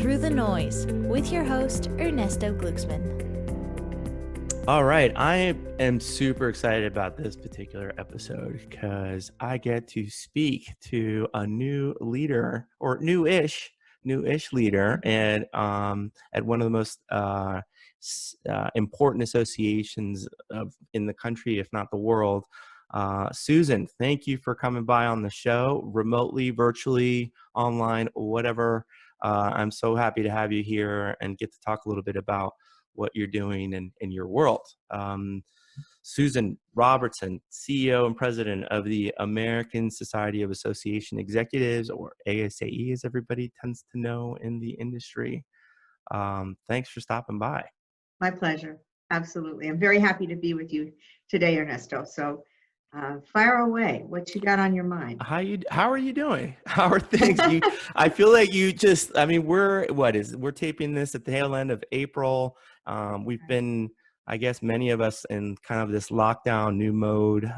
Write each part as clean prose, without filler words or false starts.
Through the Noise with your host, Ernesto Gluecksmann. All right, I am super excited about this particular episode because I get to speak to a new leader or newish leader and at one of the most important associations in the country, if not the world. Susan, thank you for coming by on the show, remotely, virtually, online, whatever. I'm so happy to have you here and get to talk a little bit about what you're doing in your world. Susan Robertson, CEO and president of the American Society of Association Executives, or ASAE as everybody tends to know in the industry. Thanks for stopping by. My pleasure. Absolutely. I'm very happy to be with you today, Ernesto. So fire away. What you got on your mind? How are you doing? How are things? I feel like we're taping this at the tail end of April. We've been, I guess, many of us in kind of this lockdown new mode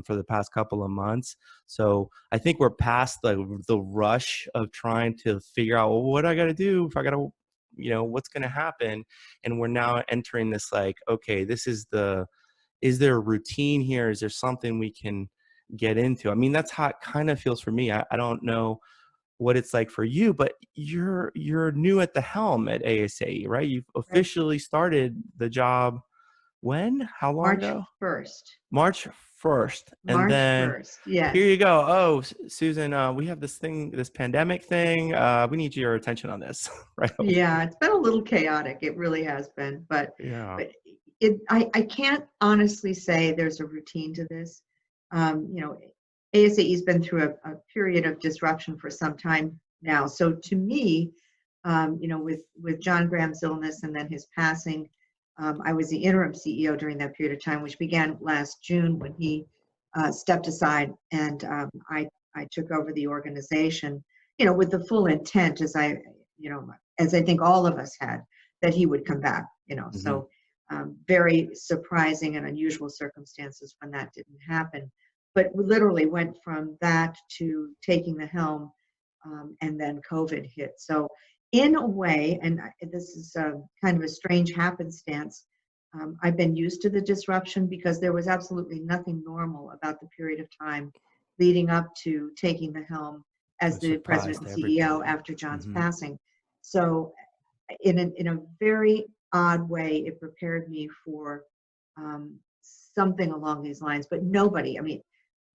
for the past couple of months. So I think we're past the rush of trying to figure out, well, what do I got to do if I got to, what's going to happen? And we're now entering this okay, is there a routine here? Is there something we can get into? I mean, that's how it kind of feels for me. I don't know what it's like for you, but you're new at the helm at ASAE, right? You've officially started the job when? How long ago? March 1st. And then March 1st, yes. Here you go. Oh, Susan, we have this pandemic thing. We need your attention on this, right? Yeah, it's been a little chaotic. It really has been. But yeah. I can't honestly say there's a routine to this. ASAE's been through a period of disruption for some time now. So to me, with John Graham's illness and then his passing, I was the interim CEO during that period of time, which began last June when he stepped aside, and I took over the organization, with the full intent, as I think all of us had, that he would come back. Mm-hmm. So very surprising and unusual circumstances when that didn't happen. But we literally went from that to taking the helm, and then COVID hit. So in a way, and this is kind of a strange happenstance, I've been used to the disruption because there was absolutely nothing normal about the period of time leading up to taking the helm as the president and CEO after John's mm-hmm. passing. So in a very odd way, it prepared me for something along these lines. But nobody,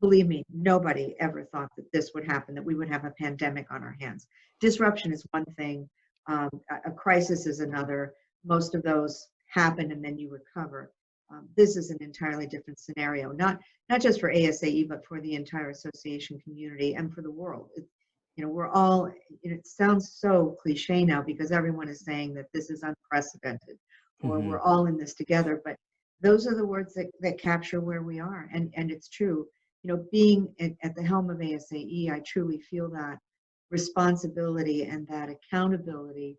believe me, nobody ever thought that this would happen, that we would have a pandemic on our hands. Disruption is one thing, a crisis is another. Most of those happen and then you recover. This is an entirely different scenario, not just for ASAE, but for the entire association community and for the world. We're all, it sounds so cliche now because everyone is saying that this is unprecedented or mm-hmm. we're all in this together, but those are the words that capture where we are. And it's true, being at the helm of ASAE, I truly feel that responsibility and that accountability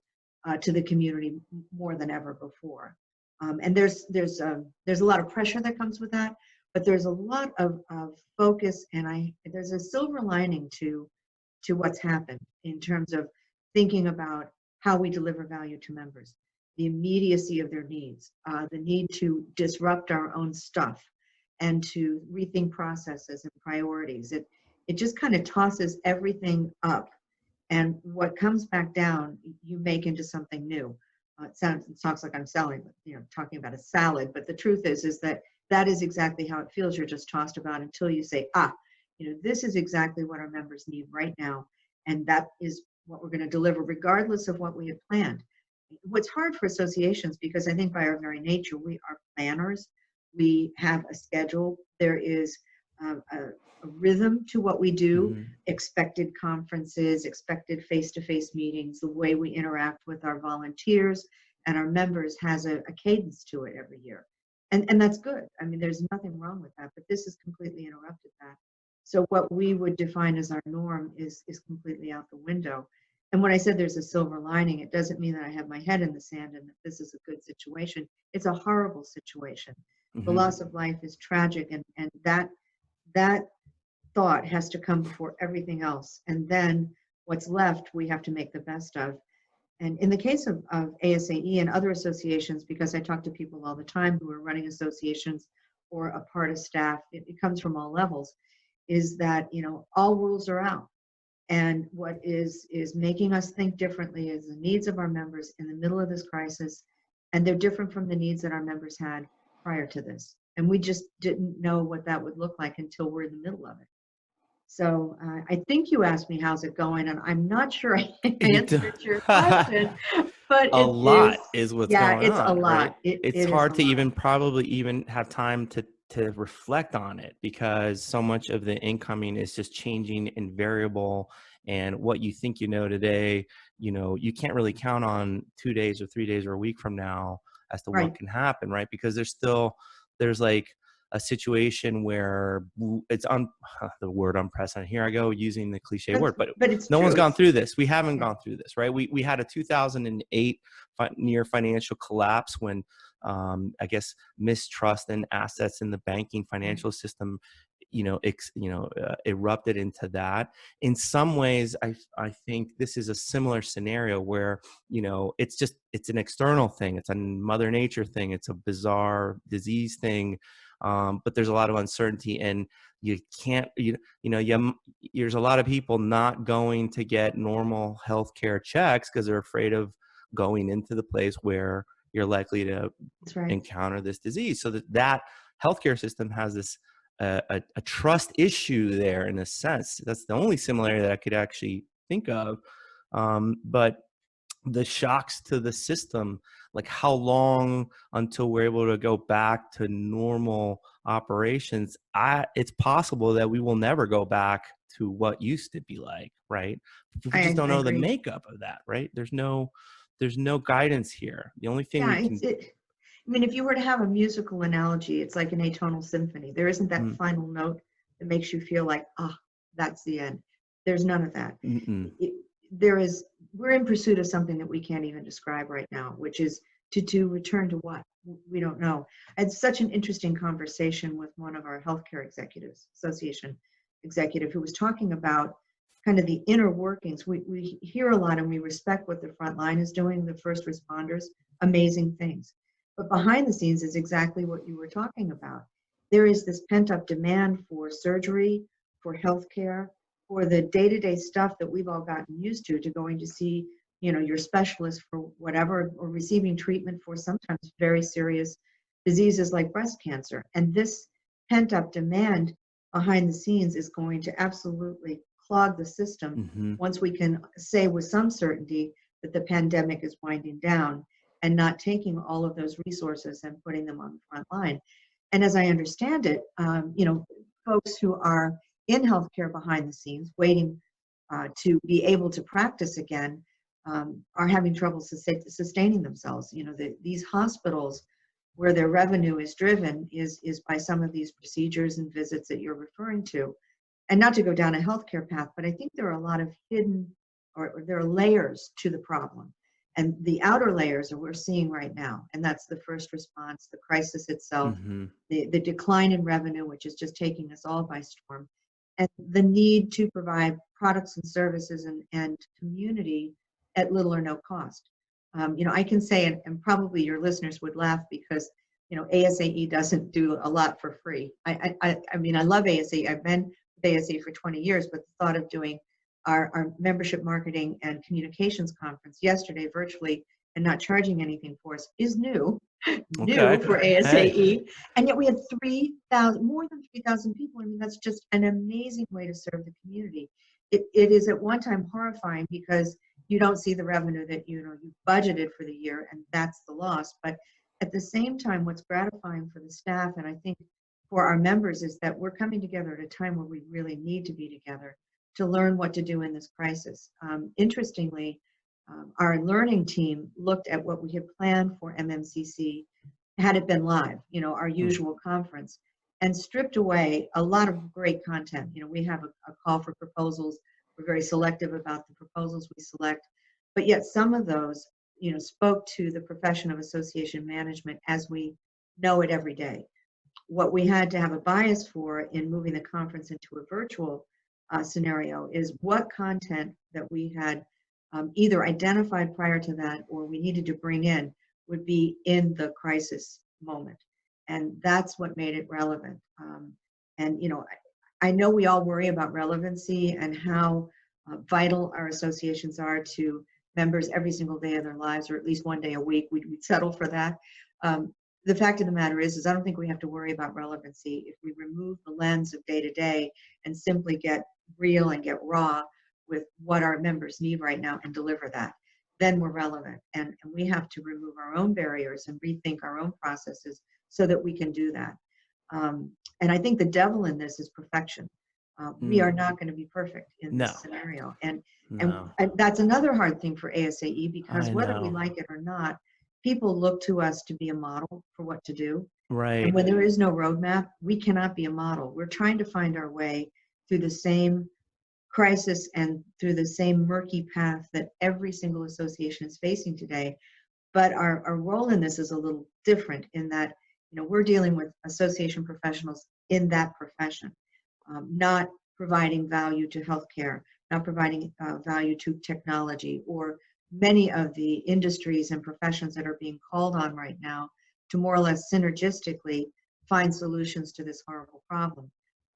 to the community more than ever before. And there's a lot of pressure that comes with that, but there's a lot of focus, and there's a silver lining to what's happened in terms of thinking about how we deliver value to members, the immediacy of their needs, the need to disrupt our own stuff and to rethink processes and priorities. It just kind of tosses everything up, and what comes back down, you make into something new. It sounds like I'm talking about a salad, but the truth is that is exactly how it feels. You're just tossed about until you say, this is exactly what our members need right now, and that is what we're going to deliver regardless of what we had planned. What's hard for associations, because I think by our very nature, we are planners. We have a schedule. There is a rhythm to what we do, mm-hmm. expected conferences, expected face-to-face meetings, the way we interact with our volunteers and our members has a cadence to it every year. And that's good. There's nothing wrong with that, but this has completely interrupted that. So what we would define as our norm is completely out the window. And when I said there's a silver lining, it doesn't mean that I have my head in the sand and that this is a good situation. It's a horrible situation. Mm-hmm. The loss of life is tragic, and that thought has to come before everything else. And then what's left, we have to make the best of. And in the case of ASAE and other associations, because I talk to people all the time who are running associations or a part of staff, it comes from all levels, is that, all rules are out. And what is making us think differently is the needs of our members in the middle of this crisis, and they're different from the needs that our members had prior to this. And we just didn't know what that would look like until we're in the middle of it. So I think you asked me how's it going, and I'm not sure I answered your question, but A it lot is, is what's yeah, going it's a on, right? lot. It It's is a hard to lot. even probably even have time to reflect on it, because so much of the incoming is just changing and variable, and what you think today, you can't really count on 2 days or 3 days or a week from now as to what Right. can happen, right? Because there's like a situation where it's on the word unprecedented. Here I go using the cliche word, but But it's no one's true. gone through this. We haven't Yeah. gone through this, right? We had a 2008 near financial collapse when I guess mistrust in assets in the banking financial system, erupted into that. In some ways, I think this is a similar scenario where it's an external thing, it's a Mother Nature thing, it's a bizarre disease thing, but there's a lot of uncertainty, and you can't there's a lot of people not going to get normal healthcare checks because they're afraid of going into the place where you're likely to That's right. encounter this disease. So that healthcare system has this a trust issue there, in a sense. That's the only similarity that I could actually think of. But the shocks to the system, like how long until we're able to go back to normal operations, it's possible that we will never go back to what used to be like, right? We just don't I know the agree. makeup of that, right? There's no guidance here. The only thing Yeah, we can I mean, if you were to have a musical analogy, it's like an atonal symphony. There isn't that mm, final note that makes you feel like, that's the end. There's none of that. mm-mm. We're in pursuit of something that we can't even describe right now, which is to return to what? We don't know. I had such an interesting conversation with one of our healthcare executives, association executive, who was talking about kind of the inner workings. We hear a lot and we respect what the front line is doing, the first responders, amazing things. But behind the scenes is exactly what you were talking about. There is this pent up demand for surgery, for healthcare, for the day-to-day stuff that we've all gotten used to going to see, your specialist for whatever, or receiving treatment for sometimes very serious diseases like breast cancer. And this pent-up demand behind the scenes is going to absolutely clog the system Mm-hmm. once we can say with some certainty that the pandemic is winding down, and not taking all of those resources and putting them on the front line. And as I understand it, folks who are in healthcare behind the scenes, waiting to be able to practice again, are having trouble sustaining themselves. These hospitals where their revenue is driven is by some of these procedures and visits that you're referring to. And not to go down a healthcare path, but I think there are a lot of hidden, or there are layers to the problem. And the outer layers are we're seeing right now, and that's the first response, the crisis itself, Mm-hmm. the decline in revenue, which is just taking us all by storm, and the need to provide products and services and community at little or no cost. I can say, and probably your listeners would laugh because ASAE doesn't do a lot for free. I mean, I love ASAE. I've been with ASAE for 20 years, but the thought of doing our membership marketing and communications conference yesterday virtually and not charging anything for us is new Okay. for Hey. ASAE. And yet we had more than 3,000 people. I mean, that's just an amazing way to serve the community. It is at one time horrifying because you don't see the revenue that you budgeted for the year, and that's the loss. But at the same time, what's gratifying for the staff, and I think for our members, is that we're coming together at a time where we really need to be together to learn what to do in this crisis. Interestingly, our learning team looked at what we had planned for MMCC, had it been live, our usual conference, and stripped away a lot of great content. We have a call for proposals. We're very selective about the proposals we select, but yet some of those, spoke to the profession of association management as we know it every day. What we had to have a bias for in moving the conference into a virtual scenario is what content that we had either identified prior to that or we needed to bring in would be in the crisis moment. And that's what made it relevant. And, you know, I know we all worry about relevancy and how vital our associations are to members every single day of their lives, or at least one day a week. We'd settle for that. The fact of the matter is I don't think we have to worry about relevancy if we remove the lens of day to day and simply get real and get raw with what our members need right now and deliver that. Then we're relevant. And we have to remove our own barriers and rethink our own processes so that we can do that. And I think the devil in this is perfection. We are not going to be perfect in No. this scenario. And No. that's another hard thing for ASAE, because I whether we know. like it or not, people look to us to be a model for what to do. Right. And when there is no roadmap, we cannot be a model. We're trying to find our way through the same crisis and through the same murky path that every single association is facing today. But our role in this is a little different in that, you know, we're dealing with association professionals in that profession, not providing value to healthcare, not providing value to technology, or many of the industries and professions that are being called on right now to more or less synergistically find solutions to this horrible problem.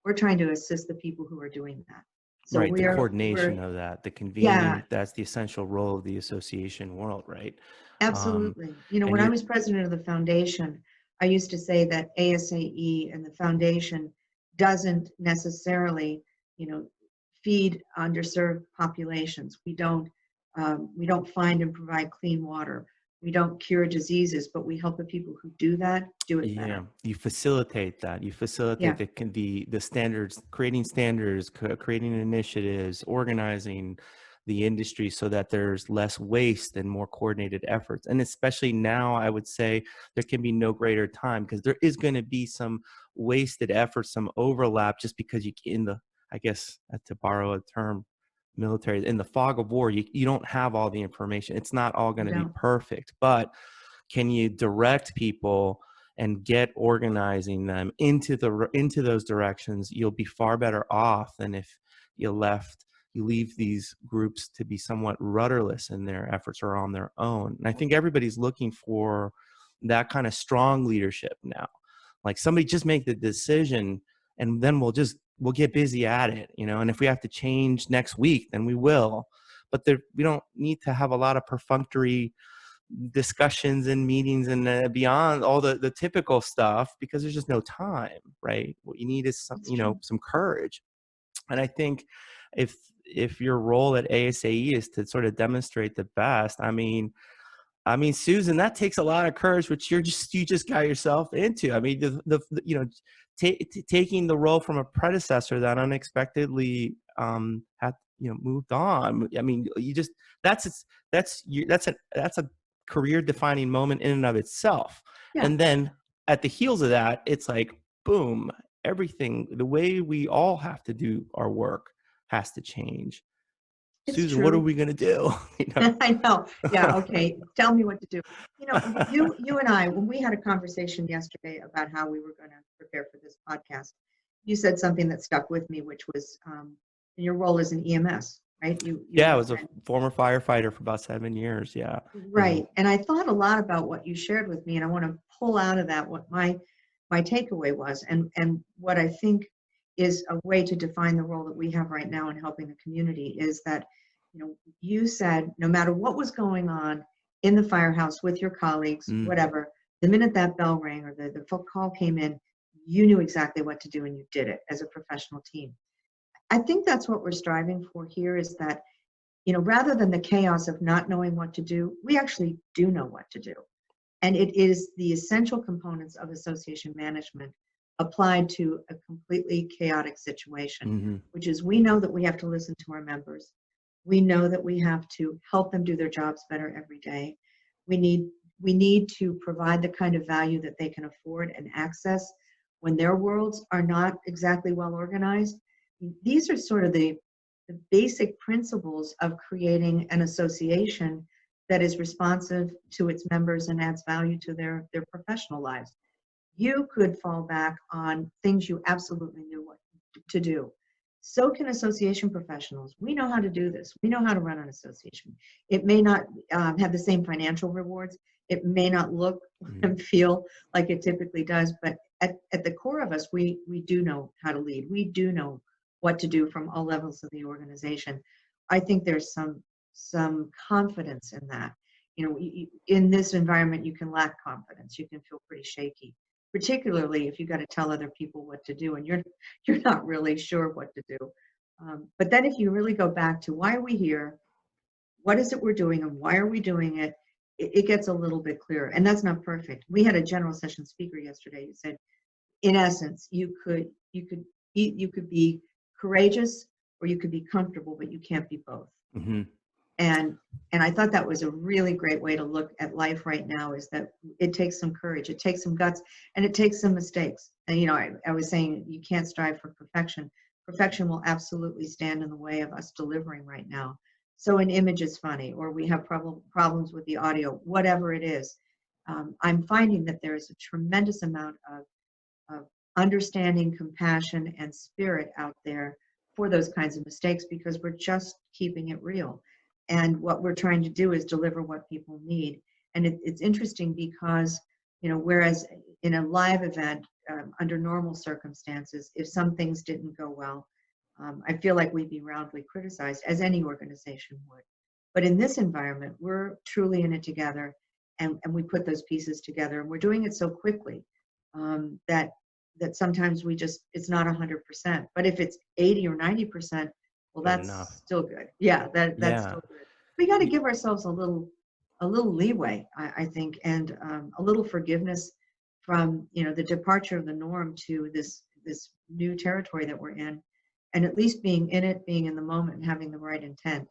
We're trying to assist the people who are doing that. So right, the coordination we're of that, the convening, yeah, that's the essential role of the association world, right? absolutely. You know, And when I you're, was president of the foundation, I used to say that ASAE and the foundation doesn't necessarily, you know, feed underserved populations. We don't find and provide clean water. We don't cure diseases, but we help the people who do that do it yeah, better. you facilitate that. You facilitate Yeah, the standards, creating standards, creating initiatives, organizing the industry so that there's less waste and more coordinated efforts. And especially now, I would say there can be no greater time, because there is going to be some wasted effort, some overlap, just because you in the, I guess, to borrow a term, military, in the fog of war, you don't have all the information. It's not all going we to be don't. perfect, but can you direct people and get organizing them into those directions? You'll be far better off than if you leave these groups to be somewhat rudderless in their efforts or on their own. And I think everybody's looking for that kind of strong leadership now. Like, somebody just make the decision, and then we'll get busy at it, you know. And if we have to change next week, then we will. But we don't need to have a lot of perfunctory discussions and meetings and beyond all the typical stuff, because there's just no time, right? What you need is some, It's true. some courage. And I think if your role at ASAE is to sort of demonstrate the best, I mean, Susan, that takes a lot of courage, which you just got yourself into. I mean, taking the role from a predecessor that unexpectedly had moved on. I mean, that's a career defining moment in and of itself. Yeah, And then at the heels of that, it's like, boom, everything, the way we all have to do our work has to change. it's Susan, what are true. we going to do? I know. Yeah, okay. Tell me what to do. You know, you and I, when we had a conversation yesterday about how we were going to prepare for this podcast, you said something that stuck with me, which was your role as an EMS, right? Yeah, I was a former firefighter for about 7 years. Yeah. Right. And I thought a lot about what you shared with me, and I want to pull out of that what my takeaway was, and what I think is a way to define the role that we have right now in helping the community is that, you know, you said no matter what was going on in the firehouse with your colleagues, Mm. whatever, the minute that bell rang or the phone call came in, you knew exactly what to do and you did it as a professional team. I think that's what we're striving for here, is that, you know, rather than the chaos of not knowing what to do, we actually do know what to do. And it is the essential components of association management applied to a completely chaotic situation, Mm-hmm. which is we know that we have to listen to our members. We know that we have to help them do their jobs better every day. We need to provide the kind of value that they can afford and access when their worlds are not exactly well organized. These are sort of the basic principles of creating an association that is responsive to its members and adds value to their professional lives. You could fall back on things you absolutely knew what to do. So can association professionals. We know how to do this. We know how to run an association. It may not have the same financial rewards. It may not look and feel like it typically does, but at the core of us, we do know how to lead. We do know what to do from all levels of the organization. I think there's some confidence in that. You know, in this environment, you can lack confidence. You can feel pretty shaky, particularly if you got to tell other people what to do and you're not really sure what to do. But then if you really go back to why are we here, what is it we're doing, and why are we doing it, it gets a little bit clearer. And that's not perfect. We had a general session speaker yesterday who said, in essence, you could be courageous or you could be comfortable, but you can't be both. Mm-hmm. And I thought that was a really great way to look at life right now, is that it takes some courage, it takes some guts, and it takes some mistakes. And you know, I was saying you can't strive for perfection. Perfection will absolutely stand in the way of us delivering right now. So an image is funny, or we have problems with the audio, whatever it is. I'm finding that there is a tremendous amount of understanding, compassion, and spirit out there for those kinds of mistakes, because we're just keeping it real. And what we're trying to do is deliver what people need. And it's interesting because, you know, whereas in a live event, under normal circumstances, if some things didn't go well, I feel like we'd be roundly criticized, as any organization would. But in this environment, we're truly in it together, and we put those pieces together, and we're doing it so quickly that sometimes it's not 100%. But if it's 80 or 90%, well, Good that's enough. still good. Yeah, that's Yeah. still good. We got to give ourselves a little leeway, I think, and a little forgiveness from, you know, the departure of the norm to this new territory that we're in, and at least being in it, being in the moment, and having the right intent.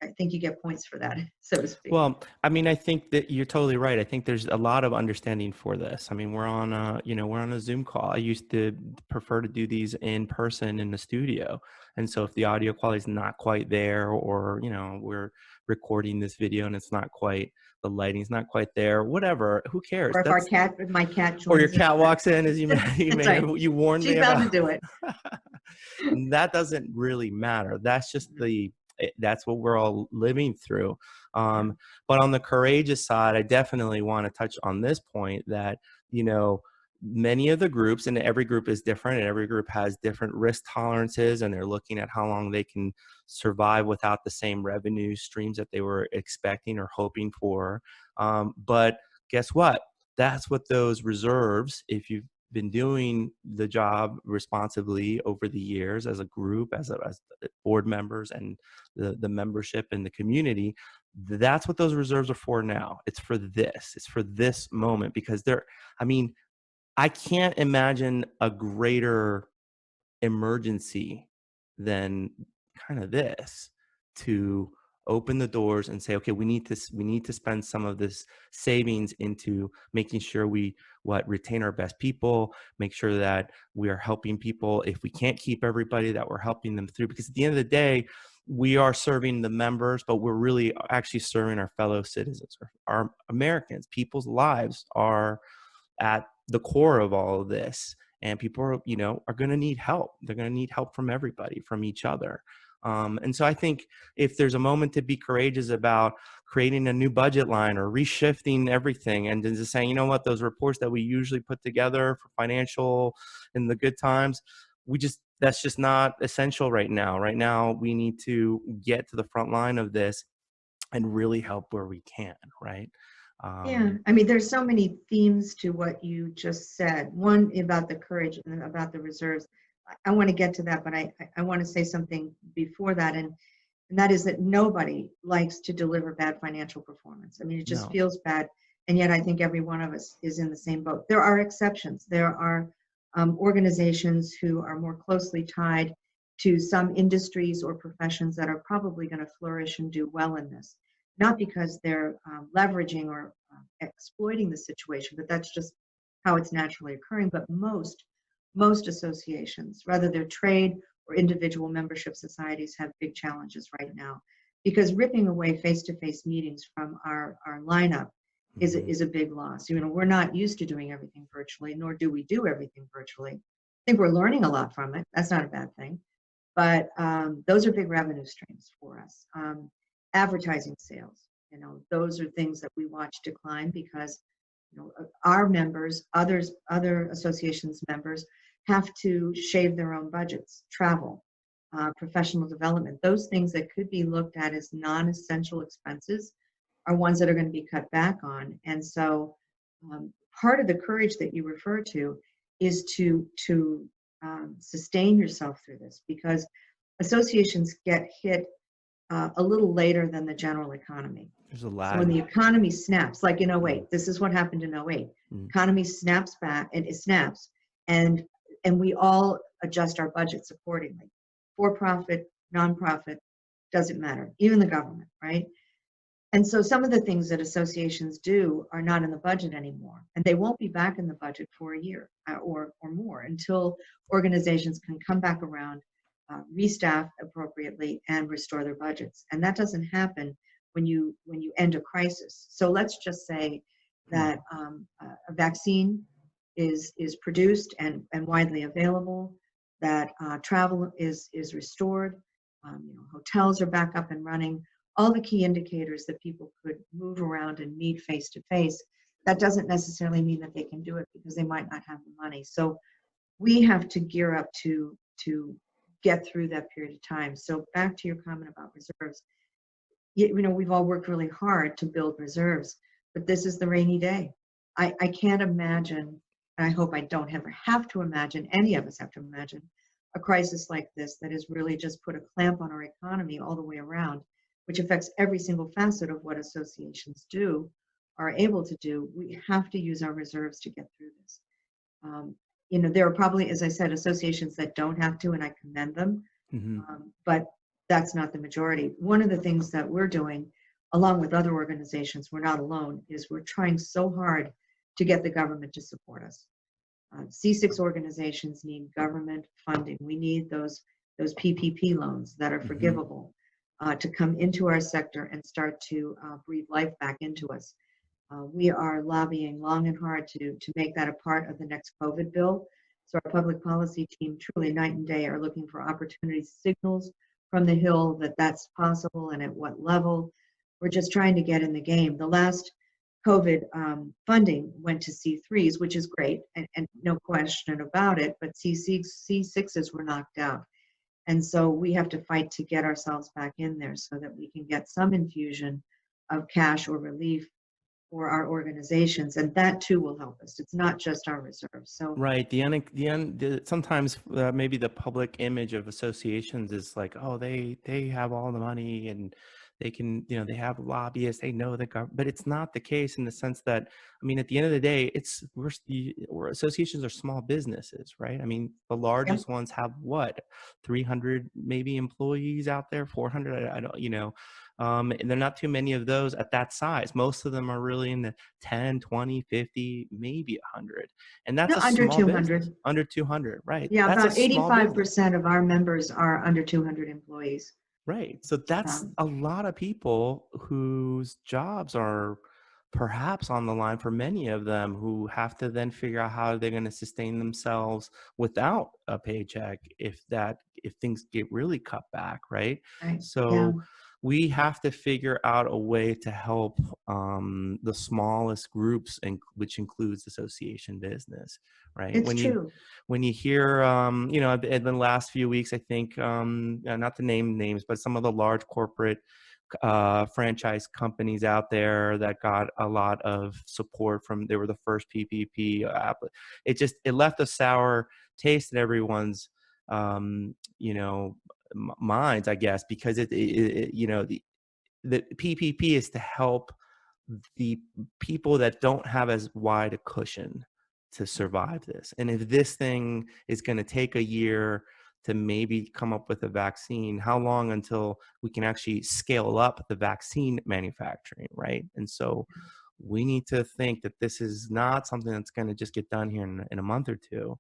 I think you get points for that, so to speak. Well, I mean, I think that you're totally right. I think there's a lot of understanding for this. I mean, we're on a Zoom call. I used to prefer to do these in person in the studio. And so if the audio quality is not quite there, or, you know, we're recording this video and it's not quite, the lighting's not quite there, whatever, who cares? Or if my cat joins Or your us, cat walks in, as that's right. you warned me She's bound to about. do it. That doesn't really matter. That's just that's what we're all living through. But on the courageous side, I definitely want to touch on this point that, you know, many of the groups, and every group is different, and every group has different risk tolerances, and they're looking at how long they can survive without the same revenue streams that they were expecting or hoping for. But guess what? That's what those reserves, if you've been doing the job responsibly over the years as a group, as board members and the membership and the community, that's what those reserves are for now. It's for this moment, because I mean, I can't imagine a greater emergency than kind of this, to open the doors and say, okay, we need to spend some of this savings into making sure we retain our best people, make sure that we are helping people. If we can't keep everybody, that we're helping them through, because at the end of the day, we are serving the members, but we're really actually serving our fellow citizens, our Americans. People's lives are at the core of all of this, and people are, you know, are going to need help. They're going to need help from everybody, from each other. And so I think if there's a moment to be courageous about creating a new budget line or reshifting everything, and just saying, you know what, those reports that we usually put together for financial in the good times, that's just not essential right now. Right now, we need to get to the front line of this and really help where we can, right? Yeah, I mean, there's so many themes to what you just said. One about the courage and about the reserves. I want to get to that, but I want to say something before that, and that is that nobody likes to deliver bad financial performance. I mean, it just No. feels bad, and yet I think every one of us is in the same boat. There are exceptions. There are organizations who are more closely tied to some industries or professions that are probably going to flourish and do well in this. Not because they're leveraging or exploiting the situation, but that's just how it's naturally occurring. But most associations, whether they're trade or individual membership societies, have big challenges right now, because ripping away face-to-face meetings from our lineup is a big loss. You know, we're not used to doing everything virtually, nor do we do everything virtually. I think we're learning a lot from it. That's not a bad thing. But those are big revenue streams for us. Advertising sales, those are things that we watch decline because our members, other associations members have to shave their own budgets, travel, professional development. Those things that could be looked at as non-essential expenses are ones that are going to be cut back on. And so part of the courage that you refer to is to sustain yourself through this, because associations get hit a little later than the general economy. There's a So when lag. the economy snaps, like in '08, this is what happened in '08. Economy snaps back, and it snaps, and we all adjust our budgets accordingly. For profit, nonprofit, doesn't matter, even the government, right? And so some of the things that associations do are not in the budget anymore, and they won't be back in the budget for a year or more until organizations can come back around, restaff appropriately, and restore their budgets. And that doesn't happen when you end a crisis. So let's just say that a vaccine is produced and widely available, that travel is restored, hotels are back up and running, all the key indicators that people could move around and meet face to face. That doesn't necessarily mean that they can do it because they might not have the money. So we have to gear up to get through that period of time. So back to your comment about reserves, we've all worked really hard to build reserves, but this is the rainy day. I can't imagine, and I hope I don't ever have to imagine, any of us have to imagine, a crisis like this that has really just put a clamp on our economy all the way around, which affects every single facet of what associations are able to do. We have to use our reserves to get through this. There are probably, as I said, associations that don't have to, and I commend them, but that's not the majority. One of the things that we're doing, along with other organizations, we're not alone, is we're trying so hard to get the government to support us. C6 organizations need government funding. We need those PPP loans that are forgivable to come into our sector and start to breathe life back into us. We are lobbying long and hard to make that a part of the next COVID bill. So our public policy team, truly night and day, are looking for opportunity signals from the Hill that that's possible and at what level. We're just trying to get in the game. The last COVID funding went to C3s, which is great, and no question about it, but C6s were knocked out. And so we have to fight to get ourselves back in there so that we can get some infusion of cash or relief for our organizations, and that too will help us. It's not just our reserves. So right, sometimes maybe the public image of associations is like, oh, they have all the money and they can, they have lobbyists, they know the government, but it's not the case in the sense that, I mean, at the end of the day, we're associations are small businesses, right? I mean, the largest ones have what, 300 maybe employees out there, 400, I don't, and there are not too many of those at that size. Most of them are really in the 10, 20, 50, maybe 100. And that's a under small 200. business. Under 200, right? Yeah, That's about a small business. 85% of our members are under 200 employees. Right. So that's a lot of people whose jobs are perhaps on the line for many of them, who have to then figure out how they're going to sustain themselves without a paycheck if things get really cut back, right? Right. So we have to figure out a way to help the smallest groups, which includes association business, right? It's true. When you hear, in the last few weeks, I think, not to name names, but some of the large corporate franchise companies out there that got a lot of support they were the first PPP app. It left a sour taste in everyone's, minds, I guess, because the PPP is to help the people that don't have as wide a cushion to survive this. And if this thing is going to take a year to maybe come up with a vaccine, how long until we can actually scale up the vaccine manufacturing, right? And so we need to think that this is not something that's going to just get done here in a month or two.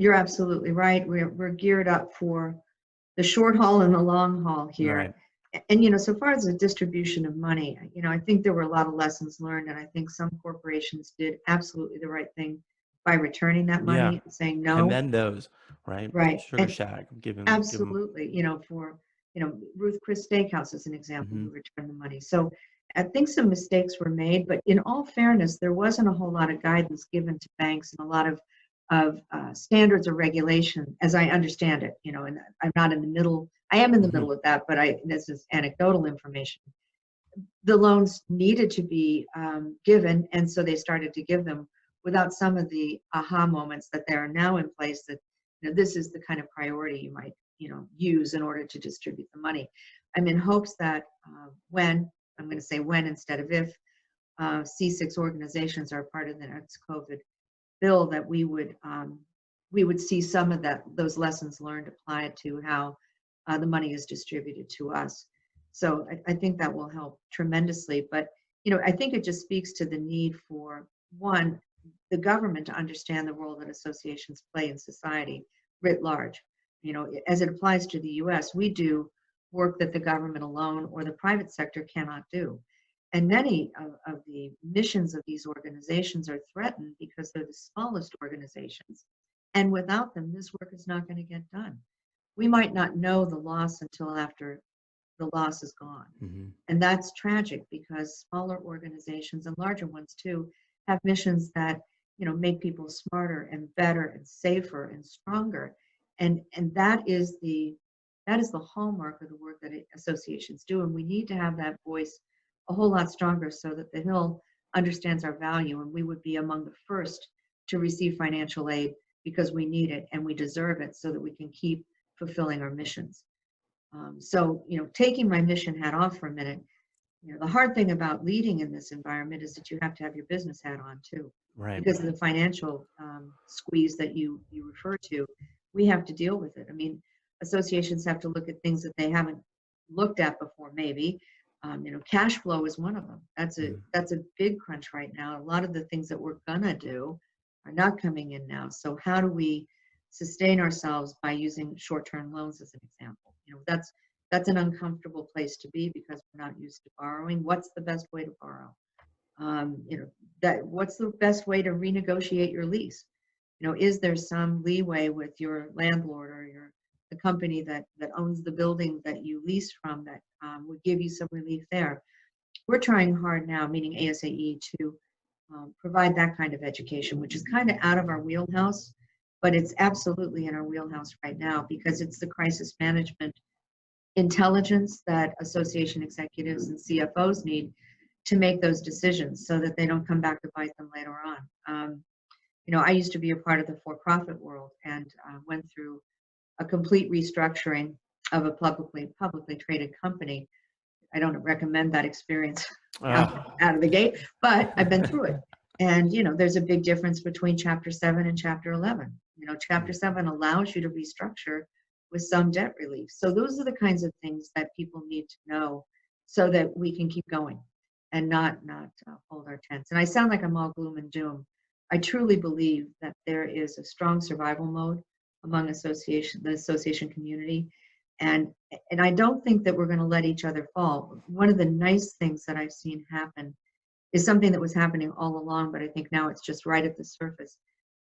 You're absolutely right. We're geared up for the short haul and the long haul here. Right. And so far as the distribution of money, I think there were a lot of lessons learned, and I think some corporations did absolutely the right thing by returning that Yeah. money and saying no. Commend those, right? Right. Sugar And Shack, give them. absolutely, for, Ruth Chris Steakhouse is an example Hmm. who returned the money. So I think some mistakes were made, but in all fairness, there wasn't a whole lot of guidance given to banks and a lot of standards or regulation, as I understand it, and I'm not in the middle. I am in the Hmm. middle of that, but this is anecdotal information. The loans needed to be given, and so they started to give them without some of the aha moments that they are now in place, that this is the kind of priority you might use in order to distribute the money. I'm in hopes that when, I'm going to say when instead of if, C6 organizations are part of the next COVID bill, that we would see some of those lessons learned applied to how the money is distributed to us. So I think that will help tremendously. But I think it just speaks to the need for, one, the government to understand the role that associations play in society writ large. As it applies to the U.S., we do work that the government alone or the private sector cannot do. And many of the missions of these organizations are threatened because they're the smallest organizations. And without them, this work is not going to get done. We might not know the loss until after the loss is gone. Hmm. And that's tragic because smaller organizations and larger ones too have missions that, make people smarter and better and safer and stronger. And that is the hallmark of the work that associations do. And we need to have that voice a whole lot stronger so that the Hill understands our value, and we would be among the first to receive financial aid because we need it and we deserve it so that we can keep fulfilling our missions. So, taking my mission hat off for a minute, the hard thing about leading in this environment is that you have to have your business hat on too, Right. because of the financial squeeze that you refer to. We have to deal with it. I mean, associations have to look at things that they haven't looked at before, maybe. Cash flow is one of them. That's a big crunch right now. A lot of the things that we're gonna do are not coming in now. So how do we sustain ourselves by using short-term loans as an example? That's an uncomfortable place to be because we're not used to borrowing. What's the best way to borrow? What's the best way to renegotiate your lease? Is there some leeway with your landlord or the company that owns the building that you lease from that would give you some relief there? We're trying hard now, meaning ASAE, to provide that kind of education, which is kind of out of our wheelhouse, but it's absolutely in our wheelhouse right now because it's the crisis management intelligence that association executives and CFOs need to make those decisions so that they don't come back to bite them later on. I used to be a part of the for-profit world and went through a complete restructuring of a publicly traded company. I don't recommend that experience out of the gate, but I've been through it. And there's a big difference between Chapter 7 and Chapter 11. Chapter 7 allows you to restructure with some debt relief. So those are the kinds of things that people need to know so that we can keep going and not hold our tents. And I sound like I'm all gloom and doom. I truly believe that there is a strong survival mode among the association community. And I don't think that we're going to let each other fall. One of the nice things that I've seen happen is something that was happening all along, but I think now it's just right at the surface.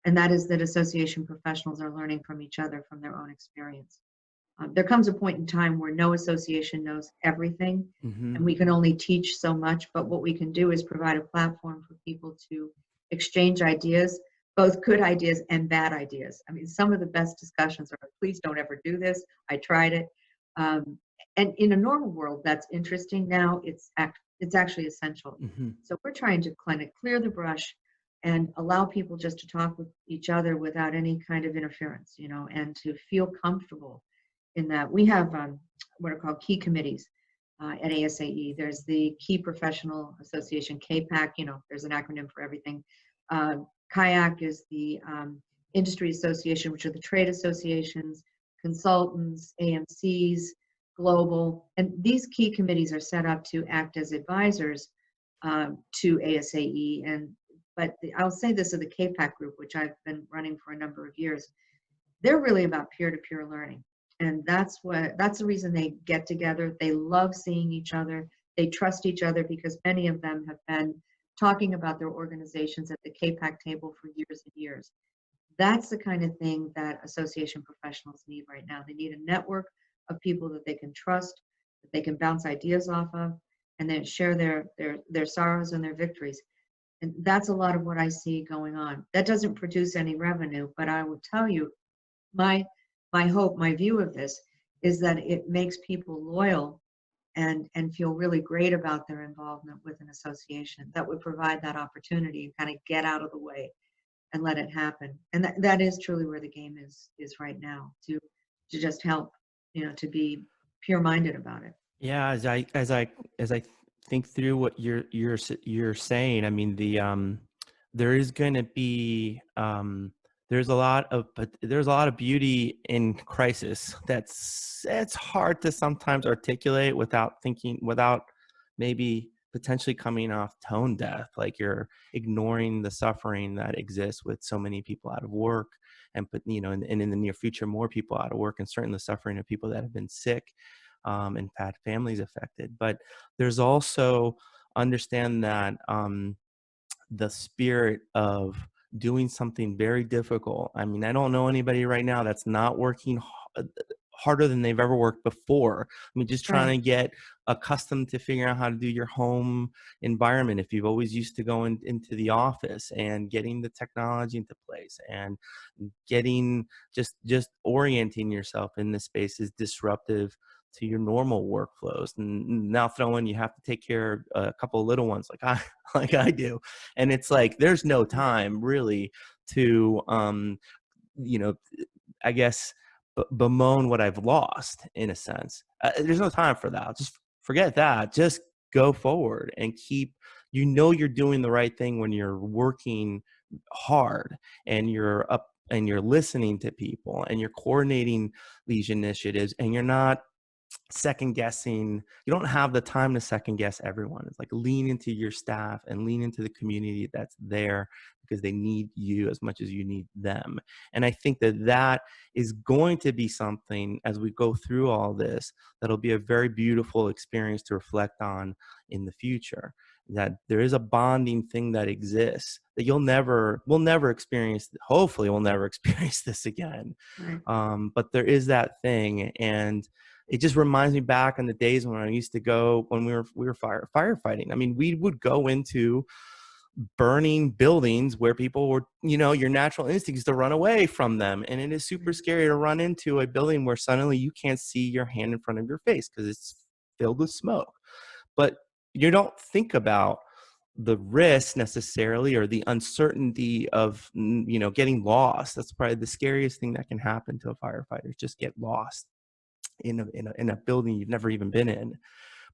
And that is that association professionals are learning from each other, from their own experience. There comes a point in time where no association knows everything, Hmm. and we can only teach so much, but what we can do is provide a platform for people to exchange ideas, both good ideas and bad ideas. I mean, some of the best discussions are, please don't ever do this. I tried it. And in a normal world, that's interesting. Now it's actually essential. Hmm. So we're trying to kind of clear the brush and allow people just to talk with each other without any kind of interference, and to feel comfortable in that. We have what are called key committees at ASAE. There's the Key Professional Association, KPAC, there's an acronym for everything. Kayak is the Industry Association, which are the trade associations, consultants, AMCs, global. And these key committees are set up to act as advisors to ASAE. But I'll say this of the KPAC group, which I've been running for a number of years, they're really about peer-to-peer learning. And that's the reason they get together. They love seeing each other. They trust each other because many of them have been talking about their organizations at the KPAC table for years and years. That's the kind of thing that association professionals need right now. They need a network of people that they can trust, that they can bounce ideas off of, and then share their sorrows and their victories. And that's a lot of what I see going on. That doesn't produce any revenue, but I will tell you, my hope, my view of this is that it makes people loyal and feel really great about their involvement with an association that would provide that opportunity and kind of get out of the way and let it happen. And that is truly where the game is right now, to just help, to be pure minded about it. Yeah, as I think through what you're saying, I mean there is going to be there's a lot of beauty in crisis. It's hard to sometimes articulate without maybe potentially coming off tone deaf, like you're ignoring the suffering that exists with so many people out of work, and and in the near future more people out of work, and certainly the suffering of people that have been sick, and had families affected. But there's also understand that the spirit of doing something very difficult. I mean, I don't know anybody right now that's not working harder than they've ever worked before. I mean, just trying Right. to get accustomed to figuring out how to do your home environment. If you've always used to go into the office, and getting the technology into place, and getting just orienting yourself in this space is disruptive to your normal workflows. And now you have to take care of a couple of little ones like I do. And it's like, there's no time really to, you know, I guess bemoan what I've lost in a sense. There's no time for that. Just forget that. Just go forward and you're doing the right thing when you're working hard, and you're up, and you're listening to people, and you're coordinating these initiatives, and you're not second guessing. You don't have the time to second guess everyone. It's like, lean into your staff and lean into the community that's there, because they need you as much as you need them. And I think that is going to be something, as we go through all this, that'll be a very beautiful experience to reflect on in the future. That there is a bonding thing that exists that we'll never experience. Hopefully we'll never experience this again. Right. But there is that thing. And it just reminds me back in the days when I used to go, when we were firefighting. I mean, we would go into burning buildings where people were, your natural instinct is to run away from them. And it is super scary to run into a building where suddenly you can't see your hand in front of your face because it's filled with smoke. But you don't think about the risk necessarily, or the uncertainty of, getting lost. That's probably the scariest thing that can happen to a firefighter, just get lost in a building you've never even been in.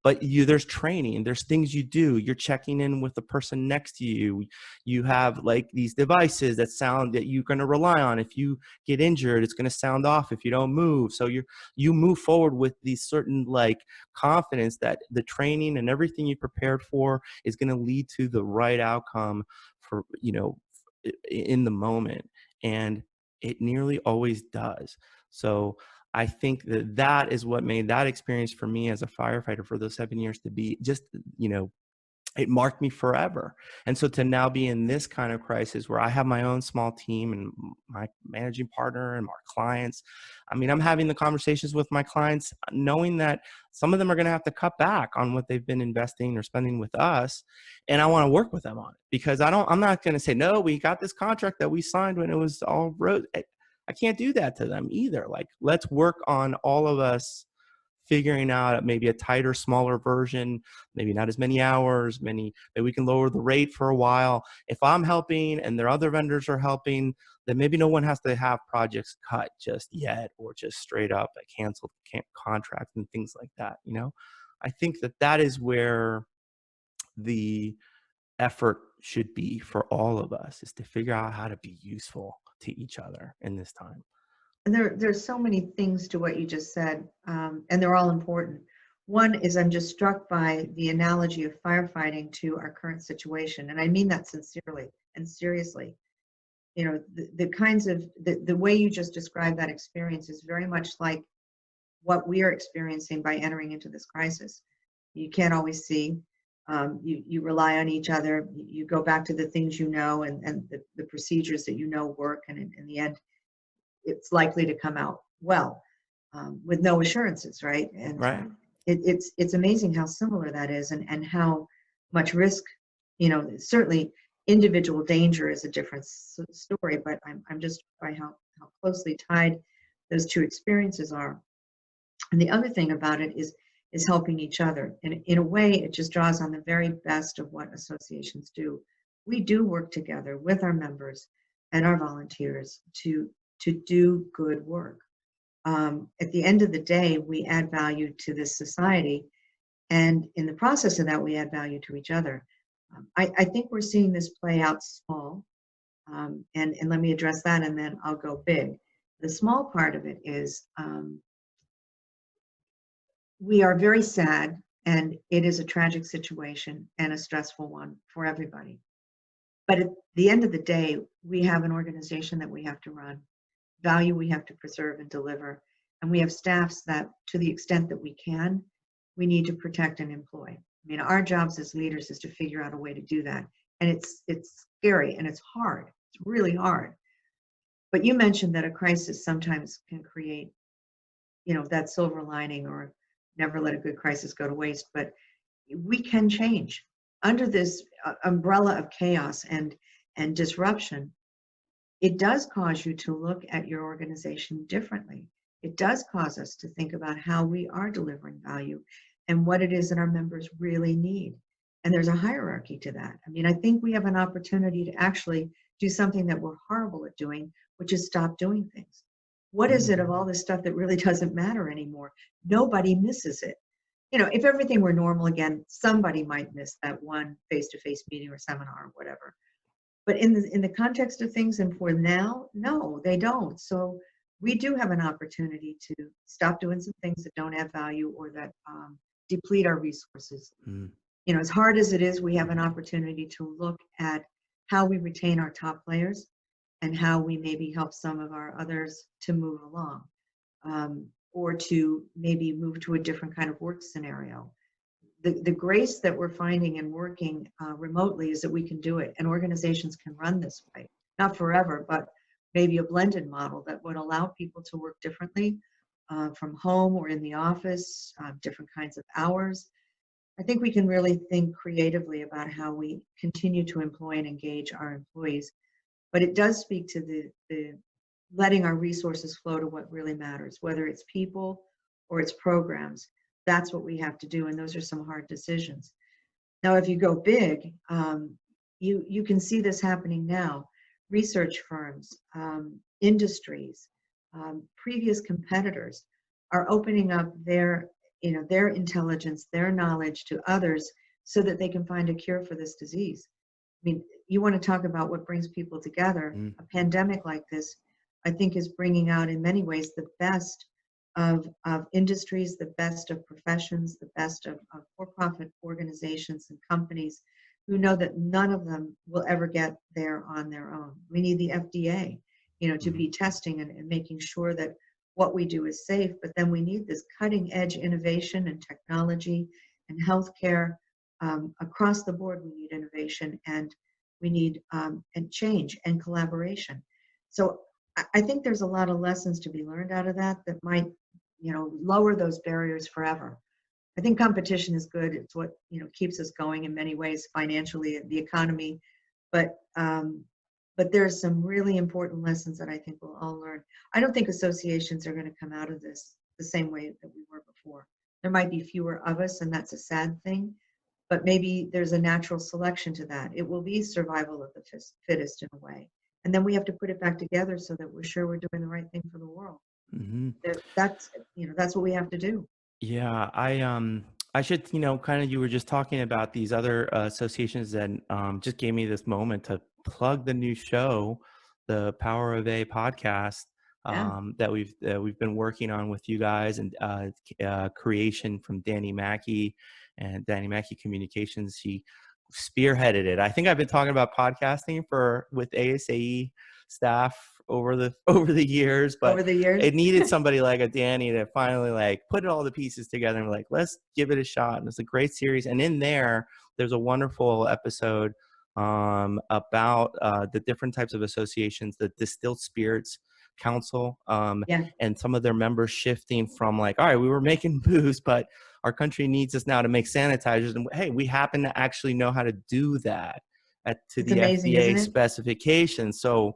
But there's training, there's things you do. You're checking in with the person next to you. You have like these devices that you're going to rely on. If you get injured, it's going to sound off if you don't move. So you move forward with these certain like confidence that the training and everything you prepared for is going to lead to the right outcome for, in the moment. And it nearly always does. So I think that is what made that experience for me as a firefighter for those 7 years to be just, it marked me forever. And so to now be in this kind of crisis where I have my own small team and my managing partner and our clients, I mean, I'm having the conversations with my clients knowing that some of them are going to have to cut back on what they've been investing or spending with us. And I want to work with them on it, because I'm not going to say, no, we got this contract that we signed when it was all rose. I can't do that to them either. Like, let's work on all of us figuring out maybe a tighter, smaller version, maybe not as many hours, maybe we can lower the rate for a while. If I'm helping and their other vendors are helping, then maybe no one has to have projects cut just yet, or just straight up a canceled contract and things like that. I think that is where the effort should be for all of us, is to figure out how to be useful to each other in this time. And there's so many things to what you just said, and they're all important. One is, I'm just struck by the analogy of firefighting to our current situation, and I mean that sincerely and seriously. The kinds of the way you just described that experience is very much like what we are experiencing by entering into this crisis. You can't always see. You rely on each other. You go back to the things you know and the procedures that you know work, and in the end, it's likely to come out well, with no assurances, right? And Right. it's amazing how similar that is, and how much risk, certainly individual danger is a different story, but I'm just by how closely tied those two experiences are. And the other thing about it is helping each other. And in a way, it just draws on the very best of what associations do. We do work together with our members and our volunteers to do good work. At the end of the day, we add value to this society, and in the process of that, we add value to each other. I think we're seeing this play out small, and let me address that, and then I'll go big. The small part of it is, we are very sad, and it is a tragic situation and a stressful one for everybody. But at the end of the day, we have an organization that we have to run, value we have to preserve and deliver, and we have staffs that, to the extent that we can, we need to protect and employ. I mean, our jobs as leaders is to figure out a way to do that, and it's scary and it's hard. It's really hard. But you mentioned that a crisis sometimes can create, that silver lining, or never let a good crisis go to waste. But we can change under this umbrella of chaos and disruption. It does cause you to look at your organization differently. It does cause us to think about how we are delivering value and what it is that our members really need. And there's a hierarchy to that. I mean, I think we have an opportunity to actually do something that we're horrible at doing, which is stop doing things. What is it of all this stuff that really doesn't matter anymore? Nobody misses it. If everything were normal again, somebody might miss that one face-to-face meeting or seminar or whatever. But in the context of things and for now, no, they don't. So we do have an opportunity to stop doing some things that don't add value or that deplete our resources. As hard as it is, we have an opportunity to look at how we retain our top players and how we maybe help some of our others to move along, or to maybe move to a different kind of work scenario. The grace that we're finding in working remotely is that we can do it, and organizations can run this way, not forever, but maybe a blended model that would allow people to work differently, from home or in the office, different kinds of hours. I think we can really think creatively about how we continue to employ and engage our employees, but it does speak to the letting our resources flow to what really matters, whether it's people or it's programs. That's what we have to do, and those are some hard decisions. Now, if you go big, you can see this happening now. Research firms, industries, previous competitors are opening up their intelligence, their knowledge to others so that they can find a cure for this disease. I mean, you want to talk about what brings people together. A pandemic like this, I think, is bringing out in many ways the best of industries, the best of professions, the best of for-profit organizations and companies who know that none of them will ever get there on their own. We need the FDA, to be testing and making sure that what we do is safe, but then we need this cutting edge innovation and technology and healthcare. Across the board, we need innovation, and we need and change and collaboration. So I think there's a lot of lessons to be learned out of that might, lower those barriers forever. I think competition is good. It's what, keeps us going in many ways, financially, the economy, but there's some really important lessons that I think we'll all learn. I don't think associations are going to come out of this the same way that we were before. There might be fewer of us, and that's a sad thing, but maybe there's a natural selection to that. It will be survival of the fittest in a way. And then we have to put it back together so that we're sure we're doing the right thing for the world. That's what we have to do. Yeah, I should, kind of, you were just talking about these other associations, and just gave me this moment to plug the new show, the Power of A podcast, Yeah. that we've been working on with you guys, and creation from Danny Mackey and Danny Mackey Communications. He spearheaded it. I think I've been talking about podcasting with ASAE staff over the years, but over the years. it needed somebody like a Danny to finally like put all the pieces together and like, let's give it a shot. And it's a great series. And in there's a wonderful episode about the different types of associations, the Distilled Spirits Council, Yeah, and some of their members shifting from like, all right, we were making booze, but our country needs us now to make sanitizers. And hey, we happen to actually know how to do that to it's the amazing, FDA isn't it? specifications. So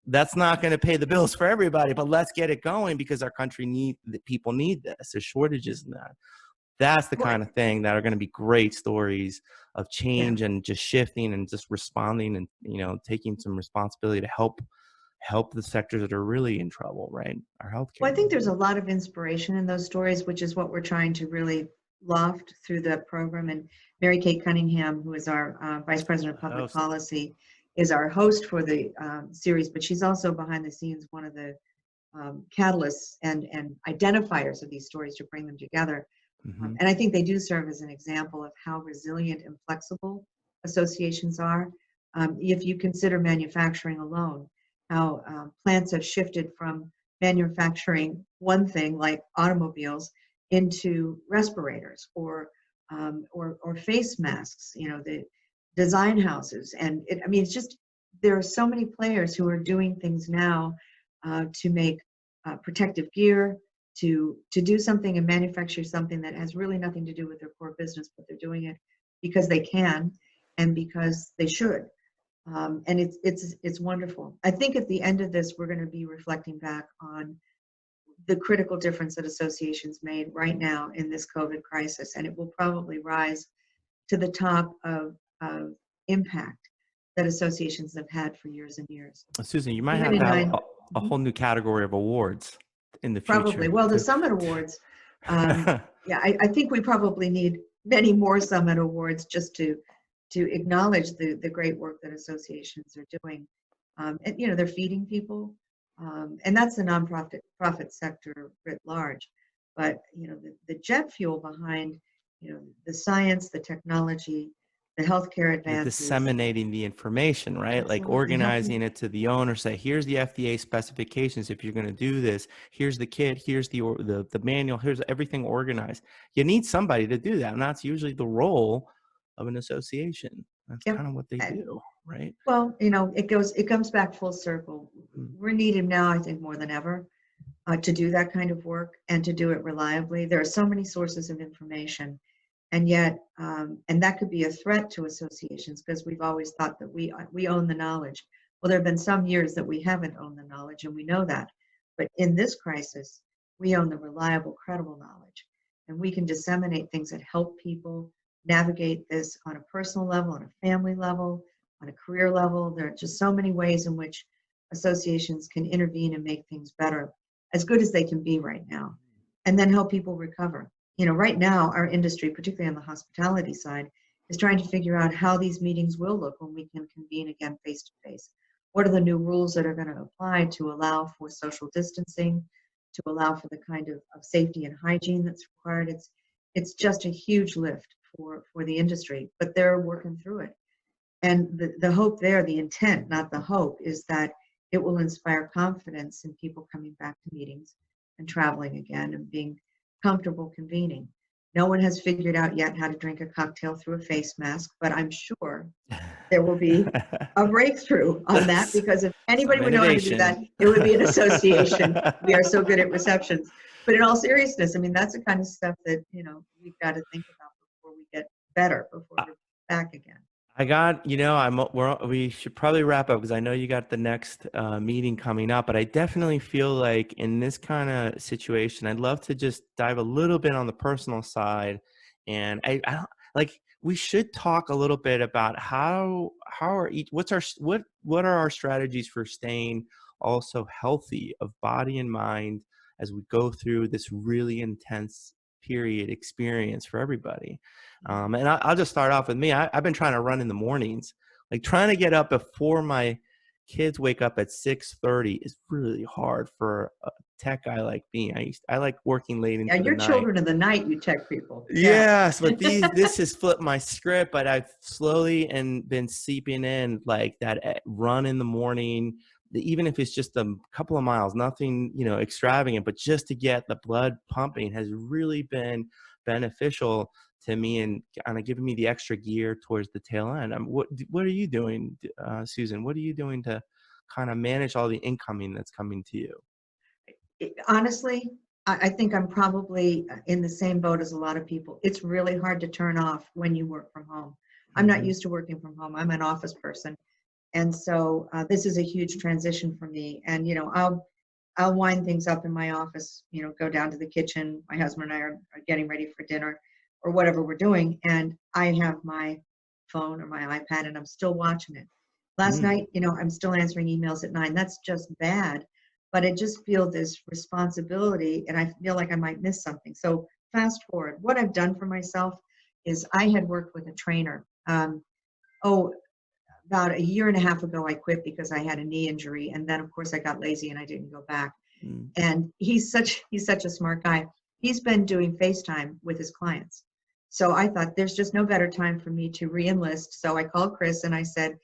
that's not going to pay the bills for everybody, but let's get it going because our country people need this. There's shortages in that. That's the Well, kind of thing that are going to be great stories of yeah. change and just shifting and just responding and, taking some responsibility to help the sectors that are really in trouble, right? Our healthcare. Well, I think there's a lot of inspiration in those stories, which is what we're trying to really loft through the program. And Mary Kate Cunningham, who is our Vice President of Public Policy, is our host for the series, but she's also behind the scenes one of the catalysts and identifiers of these stories to bring them together. Mm-hmm. And I think they do serve as an example of how resilient and flexible associations are. If you consider manufacturing alone, how plants have shifted from manufacturing one thing like automobiles into respirators or face masks. The design houses, and it's just there are so many players who are doing things now to make protective gear, to do something and manufacture something that has really nothing to do with their core business, but they're doing it because they can and because they should. And it's wonderful. I think at the end of this, we're going to be reflecting back on the critical difference that associations made right now in this COVID crisis, and it will probably rise to the top of impact that associations have had for years and years. Susan, you might Even have to in have a whole new category of awards in the future. Probably. Well, the Summit Awards, yeah, I think we probably need many more Summit Awards just to acknowledge the great work that associations are doing. And they're feeding people, and that's the nonprofit sector writ large. But the jet fuel behind the science, the technology, the healthcare advances, disseminating the information, right? Absolutely. Like organizing it to the owner, say, here's the FDA specifications. If you're going to do this, here's the kit, here's the manual, here's everything organized. You need somebody to do that. And that's usually the role of an association. That's kind of what they do, right? Well, it comes back full circle. We're needed now, I think, more than ever to do that kind of work and to do it reliably. There are so many sources of information. And yet, and that could be a threat to associations because we've always thought that we own the knowledge. Well, there have been some years that we haven't owned the knowledge, and we know that. But in this crisis, we own the reliable, credible knowledge. And we can disseminate things that help people navigate this on a personal level, on a family level, on a career level. There are just so many ways in which associations can intervene and make things better, as good as they can be right now, and then help people recover. Right now, our industry, particularly on the hospitality side, is trying to figure out how these meetings will look when we can convene again face to face. What are the new rules that are going to apply to allow for social distancing, to allow for the kind of safety and hygiene that's required? It's just a huge lift for the industry, but they're working through it. And the hope there, the intent, not the hope, is that it will inspire confidence in people coming back to meetings and traveling again and being comfortable convening. No one has figured out yet how to drink a cocktail through a face mask, but I'm sure there will be a breakthrough on that, because if anybody would know how to do that, it would be an association. We are so good at receptions. But in all seriousness, that's the kind of stuff that we've got to think about before we get better, before we're back again. I got, we should probably wrap up because I know you got the next meeting coming up, but I definitely feel like in this kind of situation, I'd love to just dive a little bit on the personal side. And I don't, like, we should talk a little bit about what are our strategies for staying also healthy of body and mind as we go through this really intense experience for everybody. And I'll just start off with me. I've been trying to run in the mornings, like trying to get up before my kids wake up at 6:30 is really hard for a tech guy like me. I like working late into the night. You're children of the night, you tech people. Yes, but this has flipped my script, but I've slowly been seeping in like that run in the morning, even if it's just a couple of miles, nothing, extravagant, but just to get the blood pumping has really been beneficial to me and kind of giving me the extra gear towards the tail end. What are you doing, Susan? What are you doing to kind of manage all the incoming that's coming to you? Honestly, I think I'm probably in the same boat as a lot of people. It's really hard to turn off when you work from home. I'm not used to working from home. I'm an office person. And so this is a huge transition for me. And, I'll wind things up in my office, go down to the kitchen. My husband and I are getting ready for dinner or whatever we're doing. And I have my phone or my iPad and I'm still watching it. Last night, I'm still answering emails at 9. That's just bad. But I just feel this responsibility and I feel like I might miss something. So fast forward, what I've done for myself is I had worked with a trainer. About a year and a half ago, I quit because I had a knee injury. And then of course I got lazy and I didn't go back. And he's such a smart guy. He's been doing FaceTime with his clients. So I thought there's just no better time for me to re-enlist. So I called Chris and I said,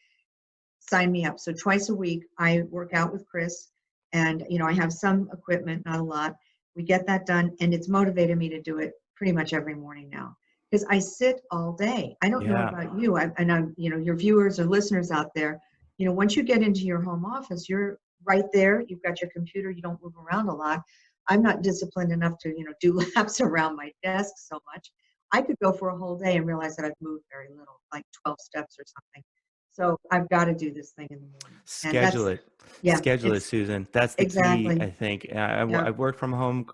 sign me up. So twice a week I work out with Chris and, I have some equipment, not a lot. We get that done and it's motivated me to do it pretty much every morning now. Because I sit all day. I don't know about you. I'm, your viewers or listeners out there, once you get into your home office, you're right there. You've got your computer. You don't move around a lot. I'm not disciplined enough to, do laps around my desk so much. I could go for a whole day and realize that I've moved very little, like 12 steps or something. So I've got to do this thing in the morning. Schedule it. Yeah, Schedule it, Susan. That's the key, I think. I've worked from home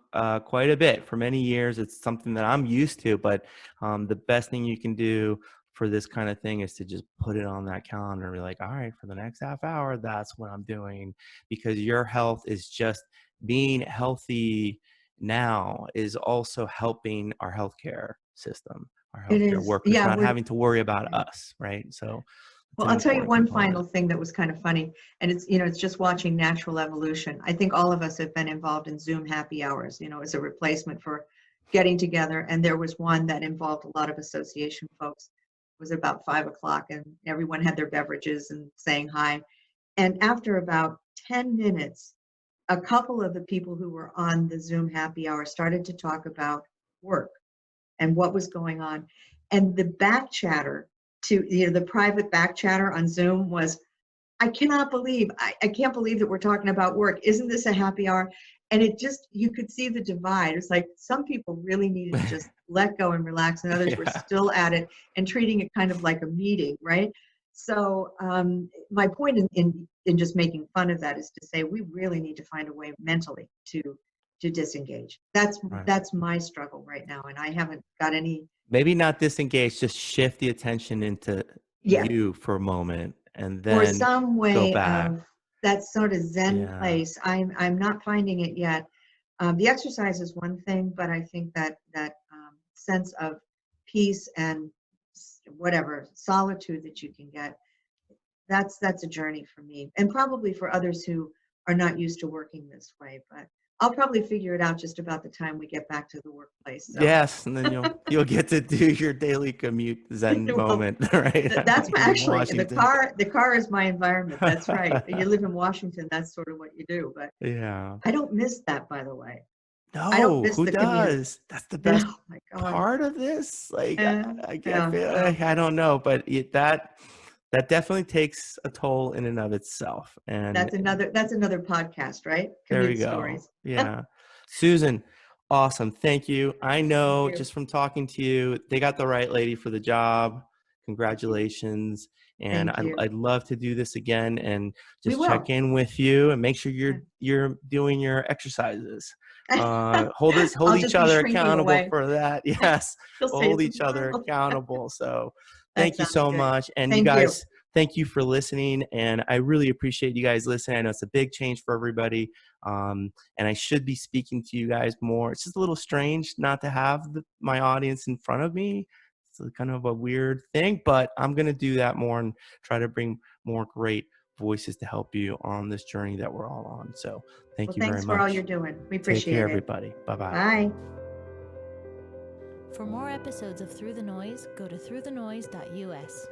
quite a bit for many years. It's something that I'm used to, but the best thing you can do for this kind of thing is to just put it on that calendar and be like, all right, for the next half hour, that's what I'm doing. Because your health is just being healthy now is also helping our healthcare system, our healthcare workers, not having to worry about us, right? So well, I'll tell you one final thing that was kind of funny, and it's just watching natural evolution. I think all of us have been involved in Zoom happy hours, as a replacement for getting together. And there was one that involved a lot of association folks. It was about 5 o'clock, and everyone had their beverages and saying hi. And after about 10 minutes, a couple of the people who were on the Zoom happy hour started to talk about work and what was going on. And the back chatter to the private back chatter on Zoom was, I can't believe that we're talking about work. Isn't this a happy hour? And it just, you could see the divide. It's like some people really needed to just let go and relax, and others were still at it and treating it kind of like a meeting, right? So my point in just making fun of that is to say we really need to find a way mentally to disengage. That's my struggle right now, and I haven't got any. Maybe not disengage, just shift the attention into you for a moment, and then or some way go back. of that sort of Zen place. I'm not finding it yet. The exercise is one thing, but I think that sense of peace and whatever solitude that you can get, that's a journey for me, and probably for others who are not used to working this way. But I'll probably figure it out just about the time we get back to the workplace. So. Yes, and then you'll get to do your daily commute Zen moment, right? That's actually the car is my environment. That's right. You live in Washington, that's sort of what you do. But I don't miss that, by the way. No, I don't miss who the does? commute. That's the best God. part of this. Like I Yeah. don't know, but that definitely takes a toll in and of itself. And that's another podcast, right? There we Commute go. stories. Yeah. Susan, awesome. Thank you. I know Thank you. just from talking to you, they got the right lady for the job. Congratulations. And I'd love to do this again and just check in with you and make sure you're doing your exercises. Hold each other accountable for that. Yes. Hold each other accountable. So thank you so much. And you guys, thank you for listening. And I really appreciate you guys listening. I know it's a big change for everybody. And I should be speaking to you guys more. It's just a little strange not to have my audience in front of me. It's kind of a weird thing, but I'm going to do that more and try to bring more great voices to help you on this journey that we're all on. So thank you very much. Thanks for all you're doing. We appreciate it. Take care, everybody. Bye-bye. Bye. For more episodes of Through the Noise, go to throughthenoise.us.